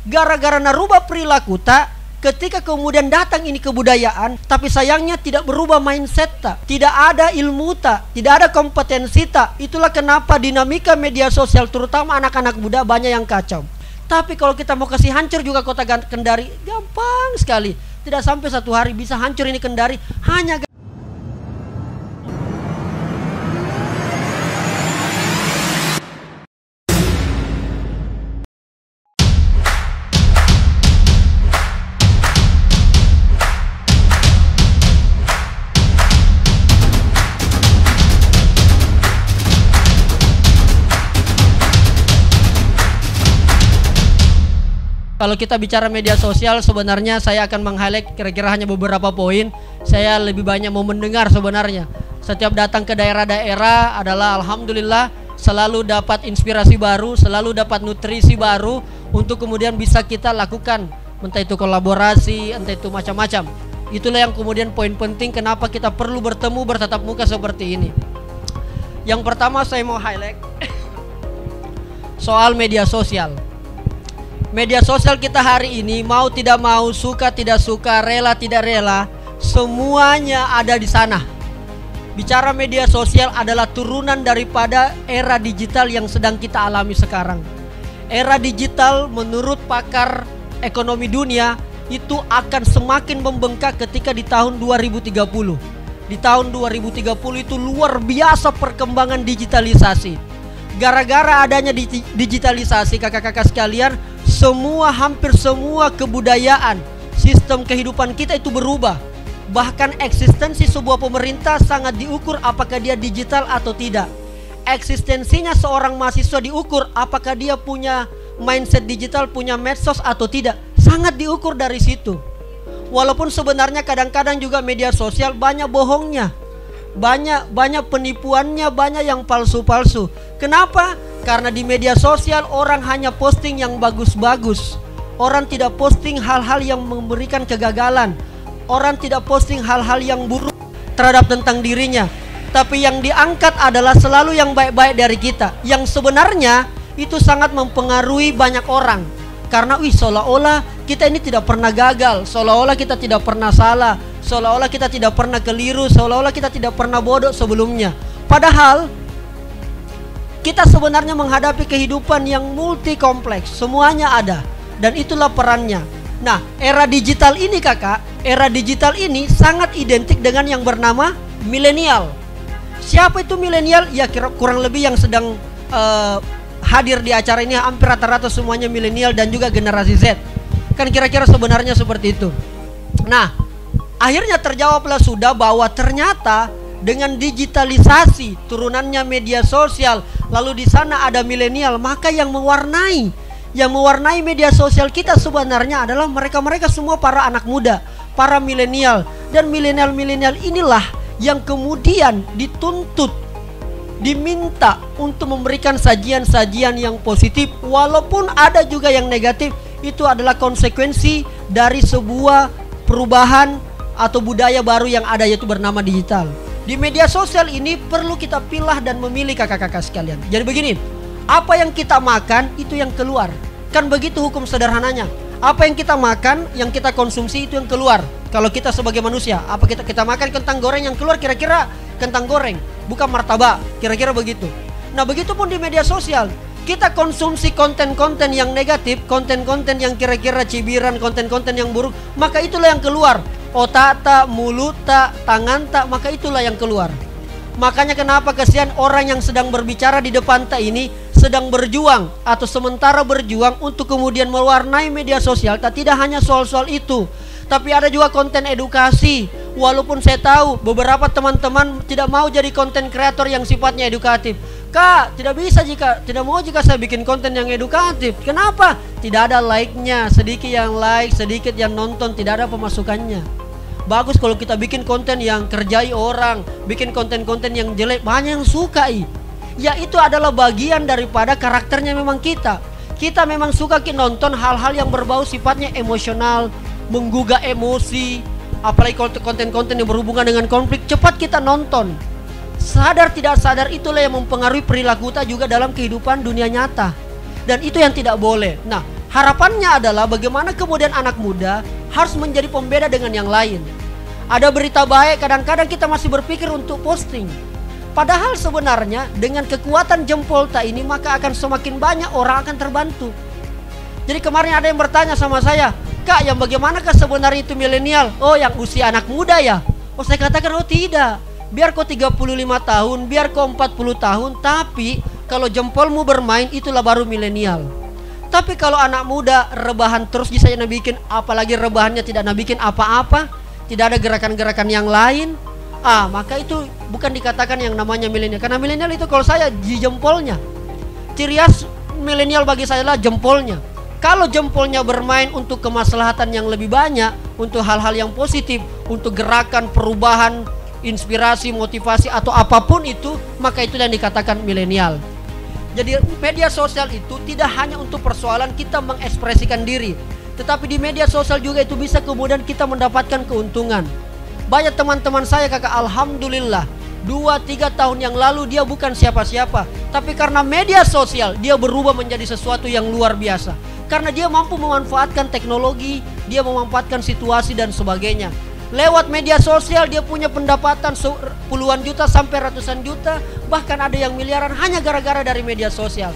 Gara-gara narubah perilaku tak, ketika kemudian datang ini kebudayaan, tapi sayangnya tidak berubah mindset tak, tidak ada ilmu tak, tidak ada kompetensi tak. Itulah kenapa dinamika media sosial terutama anak-anak muda banyak yang kacau. Tapi kalau kita mau kasih hancur juga kota Kendari, gampang sekali. Tidak sampai 1 hari bisa hancur ini Kendari hanya Kalau kita bicara media sosial, sebenarnya saya akan meng-highlight kira-kira hanya beberapa poin. Saya lebih banyak mau mendengar sebenarnya. Setiap datang ke daerah-daerah adalah alhamdulillah selalu dapat inspirasi baru, selalu dapat nutrisi baru untuk kemudian bisa kita lakukan. Entah itu kolaborasi, entah itu macam-macam. Itulah yang kemudian poin penting kenapa kita perlu bertemu bertatap muka seperti ini. Yang pertama saya mau highlight soal media sosial. Media sosial kita hari ini mau tidak mau, suka tidak suka, rela tidak rela, semuanya ada di sana. Bicara media sosial adalah turunan daripada era digital yang sedang kita alami sekarang. Era digital menurut pakar ekonomi dunia itu akan semakin membengkak ketika di tahun 2030. Di tahun 2030 itu luar biasa perkembangan digitalisasi. Gara-gara adanya digitalisasi kakak-kakak sekalian, hampir semua kebudayaan, sistem kehidupan kita itu berubah. Bahkan eksistensi sebuah pemerintah sangat diukur apakah dia digital atau tidak. Eksistensinya seorang mahasiswa diukur apakah dia punya mindset digital, punya medsos atau tidak. Sangat diukur dari situ. Walaupun sebenarnya kadang-kadang juga media sosial banyak bohongnya, banyak penipuannya, banyak yang palsu-palsu. Kenapa? Karena di media sosial orang hanya posting yang bagus-bagus. Orang tidak posting hal-hal yang memberikan kegagalan. Orang tidak posting hal-hal yang buruk terhadap tentang dirinya. Tapi yang diangkat adalah selalu yang baik-baik dari kita, yang sebenarnya itu sangat mempengaruhi banyak orang. Karena seolah-olah kita ini tidak pernah gagal, seolah-olah kita tidak pernah salah, seolah-olah kita tidak pernah keliru, seolah-olah kita tidak pernah bodoh sebelumnya. Padahal kita sebenarnya menghadapi kehidupan yang multi kompleks, semuanya ada, dan itulah perannya. Nah, era digital ini kakak, era digital ini sangat identik dengan yang bernama milenial. Siapa itu milenial? Ya kurang lebih yang sedang hadir di acara ini hampir rata-rata semuanya milenial dan juga generasi Z. Kan kira-kira sebenarnya seperti itu. Nah, akhirnya terjawablah sudah bahwa ternyata dengan digitalisasi, turunannya media sosial, lalu di sana ada milenial, maka yang mewarnai media sosial kita sebenarnya adalah mereka-mereka semua para anak muda, para milenial. Dan milenial-milenial inilah yang kemudian dituntut, diminta untuk memberikan sajian-sajian yang positif, walaupun ada juga yang negatif. Itu adalah konsekuensi dari sebuah perubahan atau budaya baru yang ada, yaitu bernama digital. Di media sosial ini perlu kita pilah dan memilih kakak-kakak sekalian. Jadi begini, apa yang kita makan itu yang keluar. Kan begitu hukum sederhananya. Apa yang kita makan, yang kita konsumsi itu yang keluar. Kalau kita sebagai manusia, apa kita makan kentang goreng, yang keluar kira-kira kentang goreng, bukan martabak, kira-kira begitu. Nah, begitu pun di media sosial. Kita konsumsi konten-konten yang negatif, konten-konten yang kira-kira cibiran, konten-konten yang buruk, maka itulah yang keluar. Otak tak, mulut tak, tangan tak, maka itulah yang keluar. Makanya kenapa kesian orang yang sedang berbicara di depan tak ini sedang berjuang atau sementara berjuang untuk kemudian mewarnai media sosial. Tidak hanya soal-soal itu, tapi ada juga konten edukasi. Walaupun saya tahu beberapa teman-teman tidak mau jadi konten kreator yang sifatnya edukatif. Kak, tidak bisa tidak mau jika saya bikin konten yang edukatif. Kenapa? Tidak ada like-nya, sedikit yang like, sedikit yang nonton, tidak ada pemasukannya. Bagus kalau kita bikin konten yang kerjai orang, bikin konten-konten yang jelek, banyak yang sukai. Ya itu adalah bagian daripada karakternya memang kita. Kita memang suka nonton hal-hal yang berbau sifatnya emosional, menggugah emosi. Apalagi konten-konten yang berhubungan dengan konflik, cepat kita nonton. Sadar tidak sadar itulah yang mempengaruhi perilaku kita juga dalam kehidupan dunia nyata. Dan itu yang tidak boleh. Nah, Harapannya adalah bagaimana kemudian anak muda harus menjadi pembeda dengan yang lain. Ada berita baik, kadang-kadang kita masih berpikir untuk posting. Padahal sebenarnya dengan kekuatan jempol tak ini maka akan semakin banyak orang akan terbantu. Jadi kemarin ada yang bertanya sama saya, "Kak, yang bagaimanakah sebenarnya itu milenial?" "Oh, yang usia anak muda ya?" Oh, saya katakan, "Oh tidak. Biar kau 35 tahun, biar kau 40 tahun, tapi kalau jempolmu bermain itulah baru milenial." Tapi kalau anak muda rebahan terus bisa bikin, apalagi rebahannya tidak bikin apa-apa, tidak ada gerakan-gerakan yang lain, maka itu bukan dikatakan yang namanya milenial. Karena milenial itu kalau saya di jempolnya. Ciri khas milenial bagi saya adalah jempolnya. Kalau jempolnya bermain untuk kemaslahatan yang lebih banyak, untuk hal-hal yang positif, untuk gerakan perubahan, inspirasi, motivasi atau apapun itu, maka itu yang dikatakan milenial. Jadi media sosial itu tidak hanya untuk persoalan kita mengekspresikan diri, tetapi di media sosial juga itu bisa kemudian kita mendapatkan keuntungan. Banyak teman-teman saya kakak, alhamdulillah 2-3 tahun yang lalu dia bukan siapa-siapa, tapi karena media sosial dia berubah menjadi sesuatu yang luar biasa. Karena dia mampu memanfaatkan teknologi, dia memanfaatkan situasi dan sebagainya. Lewat media sosial dia punya pendapatan puluhan juta sampai ratusan juta, bahkan ada yang miliaran hanya gara-gara dari media sosial.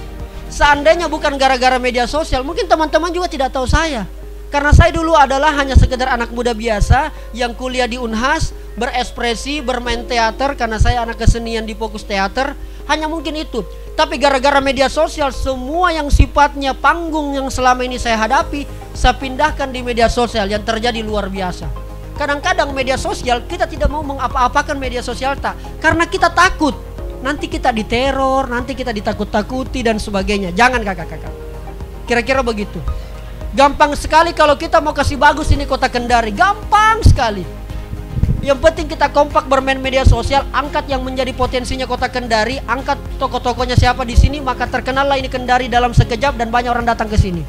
Seandainya bukan gara-gara media sosial, mungkin teman-teman juga tidak tahu saya. Karena saya dulu adalah hanya sekedar anak muda biasa yang kuliah di Unhas, berekspresi, bermain teater karena saya anak kesenian di Fokus Teater, hanya mungkin itu. Tapi gara-gara media sosial, semua yang sifatnya panggung yang selama ini saya hadapi, saya pindahkan di media sosial, yang terjadi luar biasa. Kadang-kadang media sosial kita tidak mau mengapa-apakan media sosial tak, karena kita takut nanti kita diteror, nanti kita ditakut-takuti dan sebagainya. Jangan kakak-kakak. Kira-kira begitu. Gampang sekali kalau kita mau kasih bagus ini kota Kendari, gampang sekali. Yang penting kita kompak bermain media sosial, angkat yang menjadi potensinya kota Kendari, angkat toko-tokonya siapa di sini, maka terkenallah ini Kendari dalam sekejap dan banyak orang datang ke sini.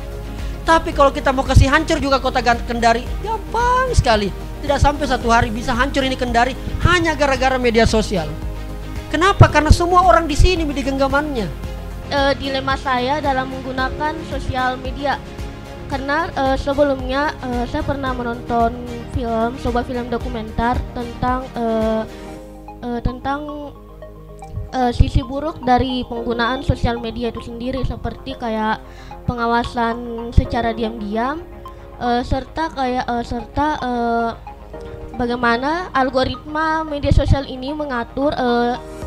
Tapi kalau kita mau kasih hancur juga kota Kendari, gampang sekali. Tidak sampai 1 hari bisa hancur ini Kendari hanya gara-gara media sosial. Kenapa? Karena semua orang di sini di genggamannya. Dilema saya dalam menggunakan sosial media, karena sebelumnya saya pernah menonton sebuah film dokumenter tentang sisi buruk dari penggunaan sosial media itu sendiri, seperti kayak pengawasan secara diam-diam, serta bagaimana algoritma media sosial ini mengatur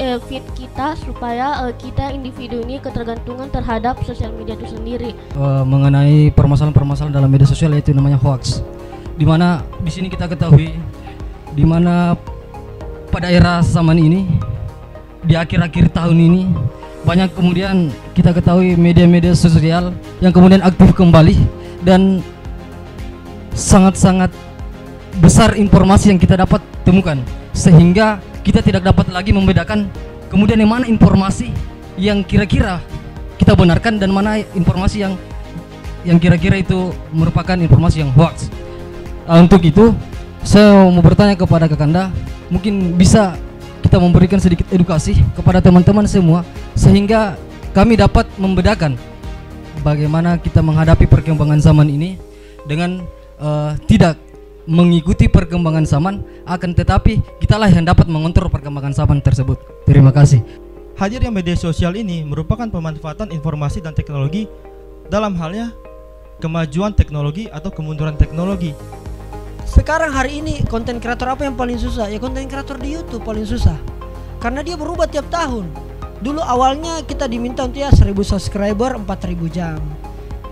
feed kita supaya kita individu ini ketergantungan terhadap sosial media itu sendiri. Mengenai permasalahan-permasalahan dalam media sosial yaitu namanya hoax, dimana di sini kita ketahui, dimana pada era zaman ini, di akhir-akhir tahun ini, banyak kemudian kita ketahui media-media sosial yang kemudian aktif kembali dan sangat-sangat besar informasi yang kita dapat temukan, sehingga kita tidak dapat lagi membedakan kemudian yang mana informasi yang kira-kira kita benarkan dan mana informasi yang kira-kira itu merupakan informasi yang hoax. Untuk itu saya mau bertanya kepada Kakanda, mungkin bisa kita memberikan sedikit edukasi kepada teman-teman semua sehingga kami dapat membedakan bagaimana kita menghadapi perkembangan zaman ini dengan tidak mengikuti perkembangan zaman, akan tetapi kitalah yang dapat mengontrol perkembangan zaman tersebut. Terima kasih. Hadirnya media sosial ini merupakan pemanfaatan informasi dan teknologi dalam halnya kemajuan teknologi atau kemunduran teknologi. Sekarang hari ini konten kreator apa yang paling susah? Ya konten kreator di YouTube paling susah. Karena dia berubah tiap tahun. Dulu awalnya kita diminta untuk 1000 subscriber 4000 jam.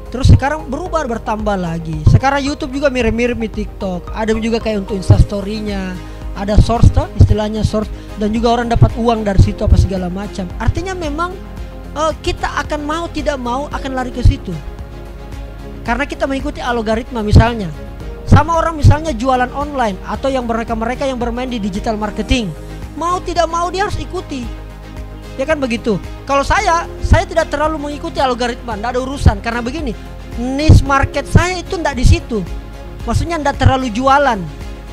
Terus sekarang berubah, bertambah lagi. Sekarang YouTube juga mirip-mirip di TikTok. Ada juga kayak untuk Instastory-nya, ada source toh, istilahnya source, dan juga orang dapat uang dari situ apa segala macam. Artinya memang kita akan mau tidak mau akan lari ke situ. Karena kita mengikuti algoritma misalnya. Sama orang misalnya jualan online atau yang mereka yang bermain di digital marketing. Mau tidak mau dia harus ikuti. Ya kan begitu. Kalau saya tidak terlalu mengikuti algoritma, tidak ada urusan. Karena begini, niche market saya itu tidak di situ. Maksudnya tidak terlalu jualan.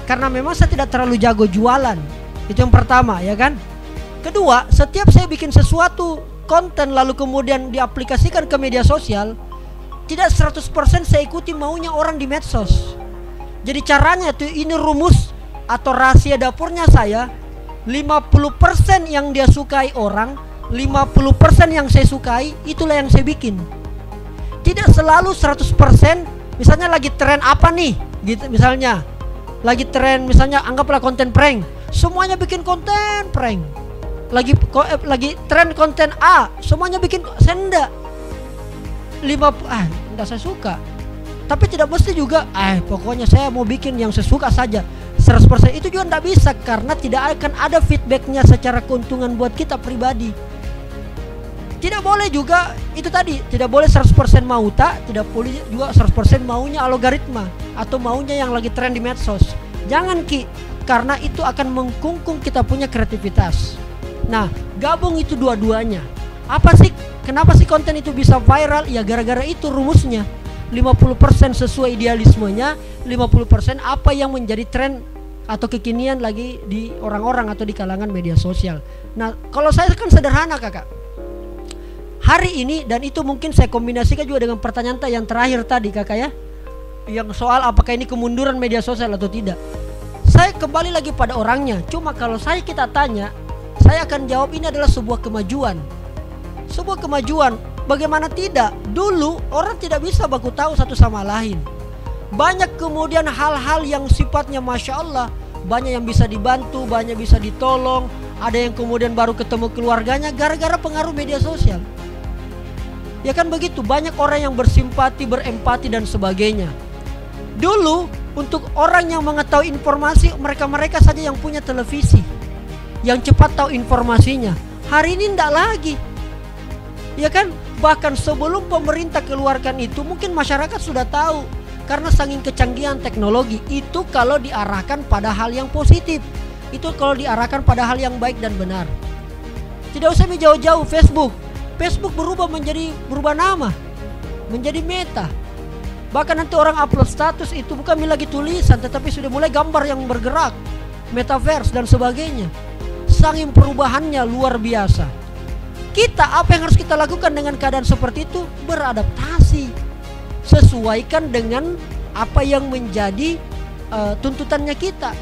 Karena memang saya tidak terlalu jago jualan. Itu yang pertama, ya kan. Kedua, setiap saya bikin sesuatu konten lalu kemudian diaplikasikan ke media sosial, tidak 100% saya ikuti maunya orang di medsos. Jadi caranya tuh, ini rumus atau rahasia dapurnya saya, 50% yang dia sukai orang, 50% yang saya sukai, itulah yang saya bikin. Tidak selalu 100%. Misalnya lagi tren apa nih gitu, misalnya lagi tren, misalnya anggaplah konten prank, semuanya bikin konten prank. Lagi tren konten A, semuanya bikin. Saya enggak saya suka. Tapi tidak mesti juga pokoknya saya mau bikin yang saya suka saja 100%. Itu juga tidak bisa, karena tidak akan ada feedbacknya secara keuntungan buat kita pribadi. Tidak boleh juga itu tadi, tidak boleh 100% mau tidak boleh juga 100% maunya algoritma atau maunya yang lagi tren di medsos. Jangan karena itu akan mengkungkung kita punya kreativitas. Nah, gabung itu dua-duanya. Kenapa sih konten itu bisa viral? Ya gara-gara itu rumusnya. 50% sesuai idealismenya, 50% apa yang menjadi tren atau kekinian lagi di orang-orang atau di kalangan media sosial. Nah, kalau saya kan sederhana kakak. Hari ini, dan itu mungkin saya kombinasikan juga dengan pertanyaan yang terakhir tadi kakak ya, yang soal apakah ini kemunduran media sosial atau tidak. Saya kembali lagi pada orangnya. Cuma kalau kita tanya, saya akan jawab ini adalah sebuah kemajuan. Sebuah kemajuan. Bagaimana tidak? Dulu orang tidak bisa baku tahu satu sama lain. Banyak kemudian hal-hal yang sifatnya Masya Allah, banyak yang bisa dibantu, banyak bisa ditolong. Ada yang kemudian baru ketemu keluarganya gara-gara pengaruh media sosial. Ya kan begitu, banyak orang yang bersimpati, berempati dan sebagainya. Dulu untuk orang yang mengetahui informasi, mereka saja yang punya televisi, yang cepat tahu informasinya. Hari ini tidak lagi. Ya kan, bahkan sebelum pemerintah keluarkan itu mungkin masyarakat sudah tahu. Karena saking kecanggihan teknologi itu, kalau diarahkan pada hal yang positif, itu kalau diarahkan pada hal yang baik dan benar. Tidak usah jauh-jauh. Facebook berubah nama menjadi Meta. Bahkan nanti orang upload status itu bukan lagi tulisan, tetapi sudah mulai gambar yang bergerak, metaverse dan sebagainya. Saking perubahannya luar biasa. Apa yang harus kita lakukan dengan keadaan seperti itu? Beradaptasi, sesuaikan dengan apa yang menjadi tuntutannya kita.